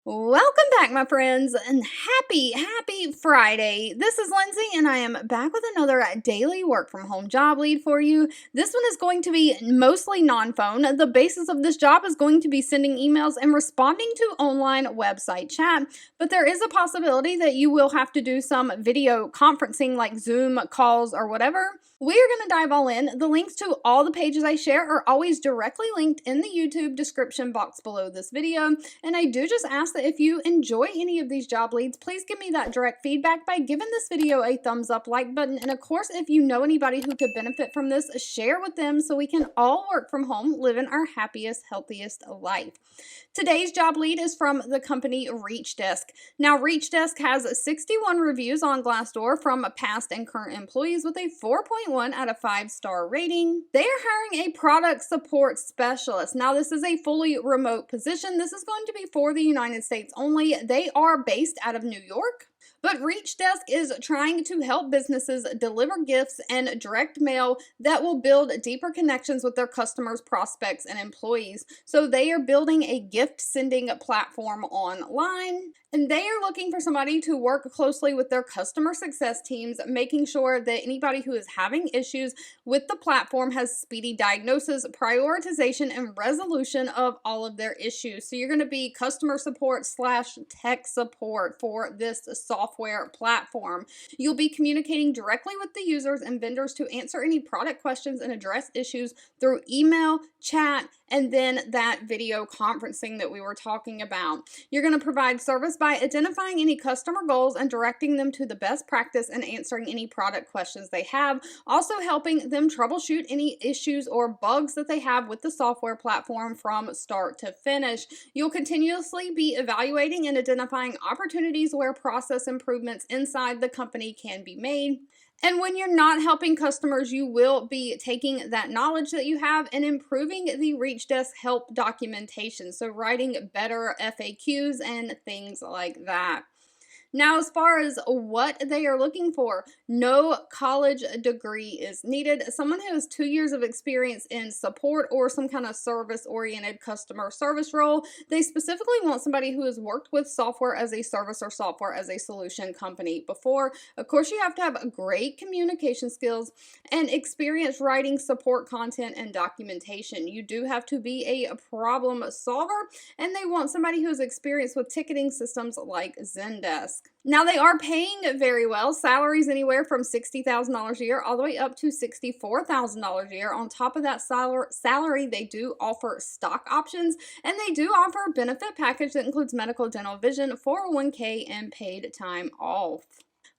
Welcome back, my friends, and happy Friday. This is Lindsay, and I am back with another daily work from home job lead for you. This one is going to be mostly non phone. The basis of this job is going to be sending emails and responding to online website chat, but there is a possibility that you will have to do some video conferencing like Zoom calls or whatever. We are going to dive all in. The links to all the pages I share are always directly linked in the YouTube description box below this video. And I do just ask that if you enjoy any of these job leads, please give me that direct feedback by giving this video a thumbs up, like button. And of course, if you know anybody who could benefit from this, share with them so we can all work from home, living our happiest, healthiest life. Today's job lead is from the company ReachDesk. Now, ReachDesk has 61 reviews on Glassdoor from past and current employees with a 4.1 out of 5-star rating. They are hiring a product support specialist. Now, this is a fully remote position. This is going to be for the United States only. They are based out of New York. But ReachDesk is trying to help businesses deliver gifts and direct mail that will build deeper connections with their customers, prospects, and employees. So they are building a gift sending platform online, and they are looking for somebody to work closely with their customer success teams, making sure that anybody who is having issues with the platform has speedy diagnosis, prioritization, and resolution of all of their issues. So you're going to be customer support / tech support for this software platform. You'll be communicating directly with the users and vendors to answer any product questions and address issues through email, chat, and then that video conferencing that we were talking about. You're going to provide service by identifying any customer goals and directing them to the best practice and answering any product questions they have, also helping them troubleshoot any issues or bugs that they have with the software platform from start to finish. You'll continuously be evaluating and identifying opportunities where process improvements inside the company can be made. And when you're not helping customers, you will be taking that knowledge that you have and improving the ReachDesk help documentation. So writing better FAQs and things like that. Now, as far as what they are looking for, no college degree is needed. Someone who has 2 years of experience in support or some kind of service-oriented customer service role. They specifically want somebody who has worked with software as a service or software as a solution company before. Of course, you have to have great communication skills and experience writing support content and documentation. You do have to be a problem solver, and they want somebody who's experienced with ticketing systems like Zendesk. Now, they are paying very well. Salaries anywhere from $60,000 a year all the way up to $64,000 a year. On top of that salary, they do offer stock options, and they do offer a benefit package that includes medical, dental, vision, 401k, and paid time off.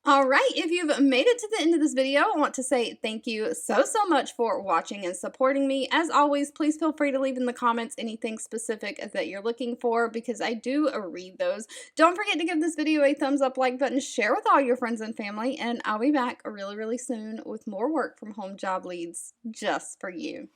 All right, if you've made it to the end of this video, I want to say thank you so much for watching and supporting me. As always, please feel free to leave in the comments anything specific that you're looking for because I do read those. Don't forget to give this video a thumbs up, like button, share with all your friends and family, and I'll be back really soon with more work from home job leads just for you.